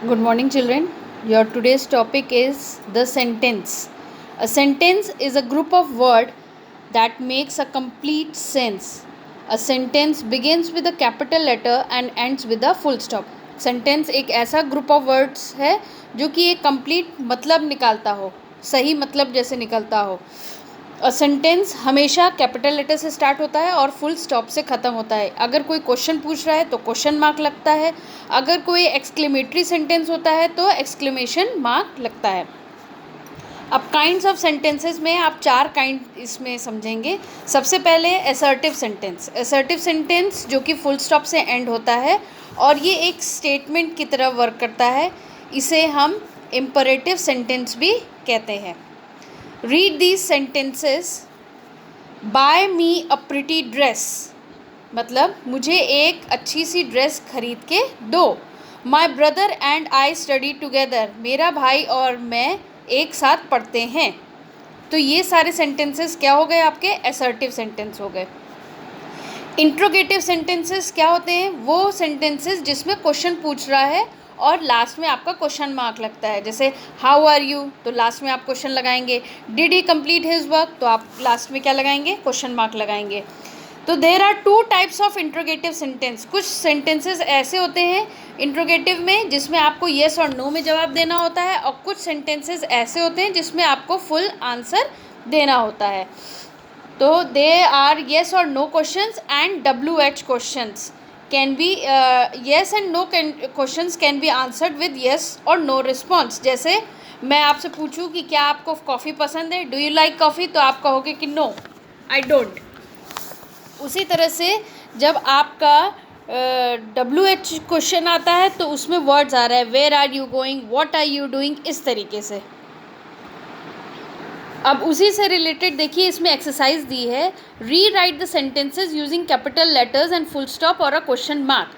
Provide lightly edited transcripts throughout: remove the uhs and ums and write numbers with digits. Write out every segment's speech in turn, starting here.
Good morning, children. Your today's topic is the sentence. A sentence is a group of words that makes a complete sense. A sentence begins with a capital letter and ends with a full stop. Sentence एक ऐसा group of words है जो कि एक complete मतलब निकालता हो, सही मतलब जैसे निकलता हो. सेंटेंस हमेशा कैपिटल लेटर से स्टार्ट होता है और फुल स्टॉप से ख़त्म होता है. अगर कोई क्वेश्चन पूछ रहा है तो क्वेश्चन मार्क लगता है. अगर कोई एक्सक्लेमेटरी सेंटेंस होता है तो एक्सक्लेमेशन मार्क लगता है. अब काइंड्स ऑफ सेंटेंसेस में आप 4 काइंड इसमें समझेंगे. सबसे पहले असर्टिव सेंटेंस. असर्टिव सेंटेंस जो कि फुल स्टॉप से एंड होता है और ये एक स्टेटमेंट की तरह वर्क करता है. इसे हम इम्परेटिव सेंटेंस भी कहते हैं. Read these sentences. Buy me a pretty dress. मतलब मुझे एक अच्छी सी ड्रेस खरीद के दो. My brother and I study together. मेरा भाई और मैं एक साथ पढ़ते हैं. तो ये सारे सेंटेंसेस क्या हो गए आपके असर्टिव सेंटेंस हो गए. इंट्रोगेटिव सेंटेंसेस क्या होते हैं? वो सेंटेंसेस जिसमें क्वेश्चन पूछ रहा है और लास्ट में आपका क्वेश्चन मार्क लगता है. जैसे हाउ आर यू, तो लास्ट में आप क्वेश्चन लगाएंगे. Did he complete his work, तो आप लास्ट में क्या लगाएंगे? क्वेश्चन मार्क लगाएंगे. तो there are 2 types of interrogative sentence. कुछ सेंटेंसेस ऐसे होते हैं इंट्रोगेटिव में जिसमें आपको येस और नो में जवाब देना होता है और कुछ सेंटेंसेस ऐसे होते हैं जिसमें आपको फुल आंसर देना होता है. तो दे आर येस और no questions and WH questions. Can be yes and no questions can be answered with yes और नो रिस्पॉन्स. जैसे मैं आपसे पूछूं कि क्या आपको कॉफ़ी पसंद है, डू यू लाइक कॉफ़ी, तो आप कहोगे कि नो, आई डोंट. उसी तरह से जब आपका WH क्वेश्चन आता है तो उसमें वर्ड्स आ रहा है where are you going, what are you doing, इस तरीके से. अब उसी से रिलेटेड देखिए इसमें एक्सरसाइज दी है. Rewrite the sentences using capital letters and full stop और a question mark.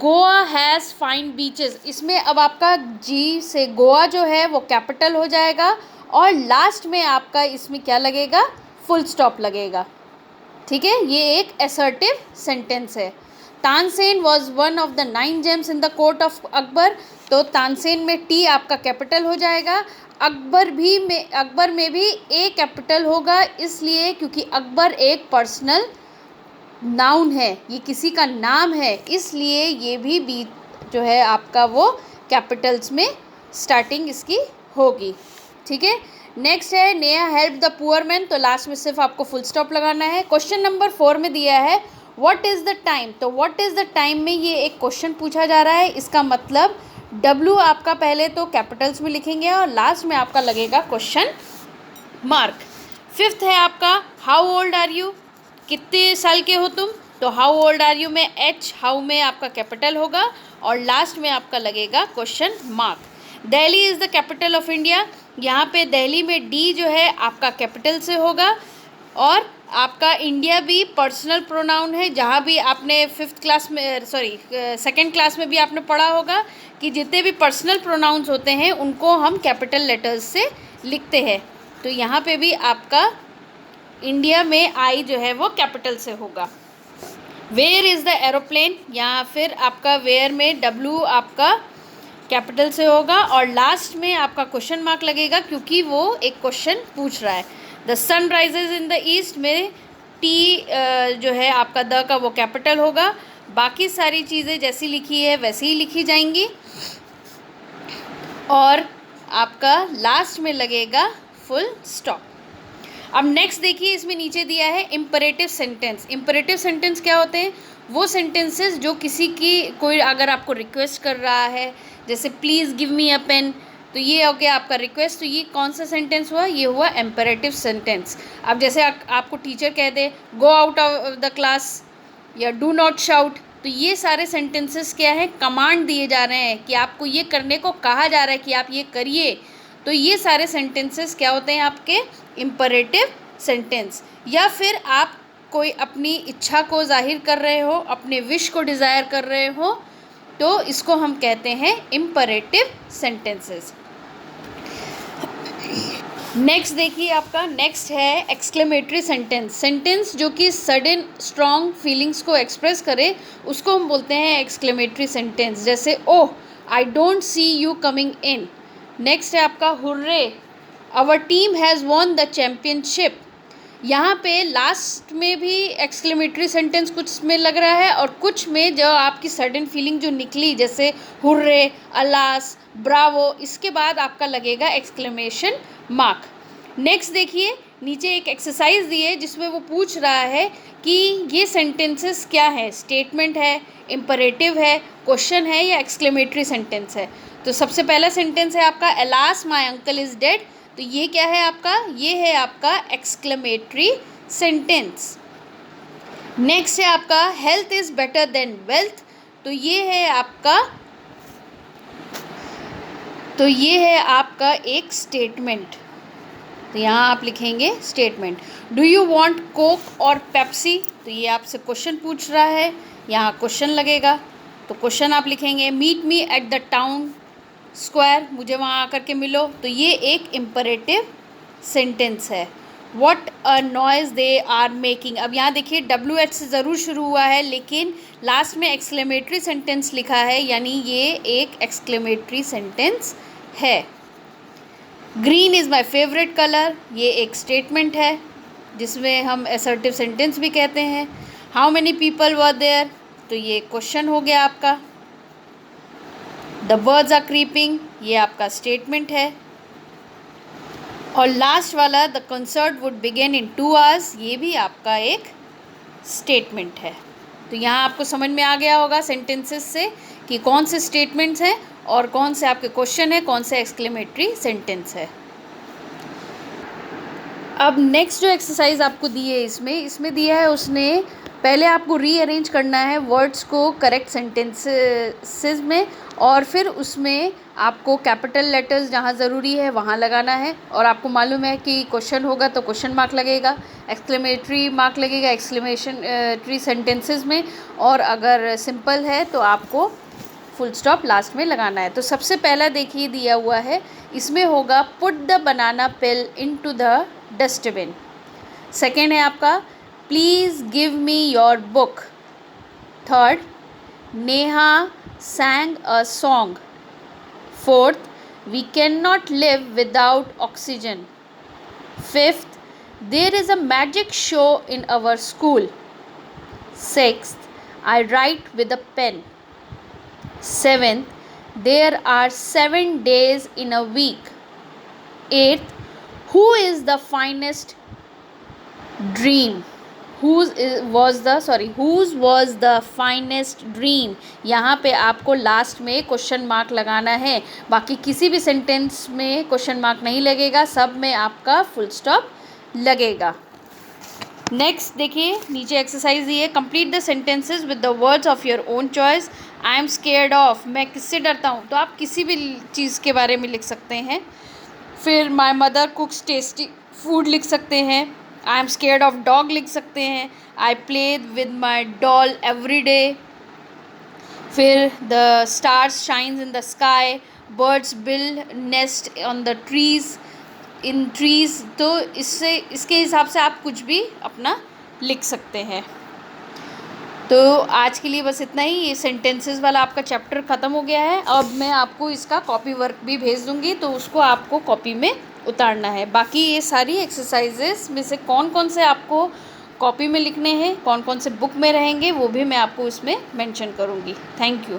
Goa has fine beaches. इसमें अब आपका जी से गोवा जो है वो कैपिटल हो जाएगा और लास्ट में आपका इसमें क्या लगेगा? फुल स्टॉप लगेगा. ठीक है, ये एक असर्टिव सेंटेंस है. Tansen was one of the 9 James in the court of Akbar. तो तानसेन में टी आपका कैपिटल हो जाएगा. अकबर में भी ए कैपिटल होगा, इसलिए क्योंकि अकबर एक पर्सनल नाउन है, ये किसी का नाम है, इसलिए ये भी बी जो है आपका वो कैपिटल्स में स्टार्टिंग इसकी होगी. ठीक है. नेक्स्ट है Neha help the poor man. तो लास्ट में सिर्फ आपको फुल स्टॉप लगाना है. क्वेश्चन नंबर 4 में दिया है व्हाट इज़ द टाइम. तो व्हाट इज़ द टाइम में ये एक क्वेश्चन पूछा जा रहा है. इसका मतलब W आपका पहले तो कैपिटल्स में लिखेंगे और लास्ट में आपका लगेगा क्वेश्चन मार्क. 5th है आपका हाउ ओल्ड आर यू. कितने साल के हो तुम. तो हाउ ओल्ड आर यू में H हाउ में आपका कैपिटल होगा और लास्ट में आपका लगेगा question mark. Delhi is the capital of India. यहाँ पे दिल्ली में D जो है आपका कैपिटल से होगा और आपका इंडिया भी पर्सनल प्रोनाउन है. जहाँ भी आपने 5th क्लास में 2nd क्लास में भी आपने पढ़ा होगा कि जितने भी पर्सनल प्रोनाउंस होते हैं उनको हम कैपिटल लेटर्स से लिखते हैं. तो यहाँ पे भी आपका इंडिया में I जो है वो कैपिटल से होगा. Where is the aeroplane. यहाँ फिर आपका वेयर में W आपका कैपिटल से होगा और लास्ट में आपका क्वेश्चन मार्क लगेगा क्योंकि वो एक क्वेश्चन पूछ रहा है. The sun rises in the east में T जो है आपका द का वो कैपिटल होगा. बाकी सारी चीज़ें जैसी लिखी है वैसी ही लिखी जाएंगी और आपका लास्ट में लगेगा फुल स्टॉप. अब नेक्स्ट देखिए इसमें नीचे दिया है इम्परेटिव सेंटेंस. इम्परेटिव सेंटेंस क्या होते हैं? वो सेंटेंसेस जो किसी की कोई अगर आपको रिक्वेस्ट कर रहा है, जैसे please give me a pen, तो ये हो गया आपका रिक्वेस्ट. तो ये कौन सा सेंटेंस हुआ? ये हुआ इम्परेटिव सेंटेंस. अब जैसे आपको टीचर कह दे go out of the class या डू नॉट शाउट, तो ये सारे सेंटेंसेस क्या है? कमांड दिए जा रहे हैं कि आपको ये करने को कहा जा रहा है कि आप ये करिए. तो ये सारे सेंटेंसेस क्या होते हैं? आपके इम्परेटिव सेंटेंस. या फिर आप कोई अपनी इच्छा को जाहिर कर रहे हो, अपने विश को डिज़ायर कर रहे हो, तो इसको हम कहते हैं इम्परेटिव सेंटेंसेस. नेक्स्ट देखिए आपका नेक्स्ट है एक्सक्लेमेटरी सेंटेंस. सेंटेंस जो कि सडन स्ट्रॉन्ग फीलिंग्स को एक्सप्रेस करे उसको हम बोलते हैं एक्सक्लेमेटरी सेंटेंस. जैसे oh I don't see you coming in. Next है आपका hurray, our team has won the championship. यहाँ पे लास्ट में भी एक्सक्लेमेटरी सेंटेंस कुछ में लग रहा है और कुछ में जो आपकी सडन फीलिंग जो निकली, जैसे हुर्रे, अलास, ब्रावो, इसके बाद आपका लगेगा एक्सक्लेमेशन मार्क। नेक्स्ट देखिए, नीचे एक एक्सरसाइज दी है जिसमें वो पूछ रहा है कि ये सेंटेंसेस क्या है, स्टेटमेंट है, इम्परेटिव है, क्वेश्चन है या एक्सक्लेमेटरी सेंटेंस है। तो सबसे पहला सेंटेंस है आपका alas my uncle is dead. तो ये क्या है आपका, ये है आपका एक्सक्लेमेटरी सेंटेंस। नेक्स्ट है आपका health is better than wealth. तो ये है आपका एक स्टेटमेंट। तो यहाँ आप लिखेंगे statement. Do you want Coke और पेप्सी। तो ये आपसे क्वेश्चन पूछ रहा है, यहाँ क्वेश्चन लगेगा। तो क्वेश्चन आप लिखेंगे meet me at the town square, मुझे वहाँ आकर के मिलो। तो ये एक इम्परेटिव सेंटेंस है। What a noise they are making. अब यहाँ देखिए WH से ज़रूर शुरू हुआ है लेकिन लास्ट में एक्सक्लेमेटरी सेंटेंस लिखा है, यानी ये एक एक्सक्लेमेटरी सेंटेंस है। Green is my favourite colour, ये एक स्टेटमेंट है जिसमें हम असर्टिव सेंटेंस भी कहते हैं। How many people were there, तो ये क्वेश्चन हो गया आपका। द बर्ड्स आर क्रीपिंग, ये आपका स्टेटमेंट है। और लास्ट वाला the concert would begin in 2 hours, ये भी आपका एक स्टेटमेंट है। तो यहाँ आपको समझ में आ गया होगा सेंटेंसेस से कि कौन से स्टेटमेंट्स हैं और कौन से आपके क्वेश्चन है, कौन से एक्सक्लेमेटरी सेंटेंस है। अब नेक्स्ट जो एक्सरसाइज आपको दी है इसमें दिया है उसने, पहले आपको रीअरेंज करना है वर्ड्स को करेक्ट सेंटेंसेस में और फिर उसमें आपको कैपिटल लेटर्स जहाँ ज़रूरी है वहाँ लगाना है। और आपको मालूम है कि क्वेश्चन होगा तो क्वेश्चन मार्क लगेगा, एक्सक्लेमेटरी मार्क लगेगा एक्सक्लेमेटरी सेंटेंसेस में, और अगर सिंपल है तो आपको फुल स्टॉप लास्ट में लगाना है। तो सबसे पहला देखिए दिया हुआ है, इसमें होगा put the banana pill into the dustbin. Second है आपका please give me your book. Third, Neha sang a song. Fourth, we cannot live without oxygen. Fifth, there is a magic show in our school. Sixth, I write with a pen. Seventh, there are 7 days in a week. Eighth, whose was the finest dream। यहाँ पे आपको last में question mark लगाना है, बाकी किसी भी sentence में क्वेश्चन मार्क नहीं लगेगा, सब में आपका फुल स्टॉप लगेगा। नेक्स्ट देखिए नीचे एक्सरसाइज दी है, complete the sentences with the words of your own choice. I am scared of, मैं किससे डरता हूँ, तो आप किसी भी चीज़ के बारे में लिख सकते हैं। फिर my mother cooks tasty food लिख सकते हैं। I am scared of dog लिख सकते हैं। I play with my doll every day. फिर the stars shines in the sky, birds build nest on the trees in trees. तो इसके हिसाब से आप कुछ भी अपना लिख सकते हैं। तो आज के लिए बस इतना ही, ये सेंटेंसेस वाला आपका चैप्टर ख़त्म हो गया है। अब मैं आपको इसका कॉपी वर्क भी भेज दूँगी, तो उसको आपको कॉपी में उतारना है। बाकी ये सारी एक्सरसाइजेस में से कौन कौन से आपको कॉपी में लिखने हैं, कौन कौन से बुक में रहेंगे, वो भी मैं आपको इसमें मेंशन करूँगी। Thank you.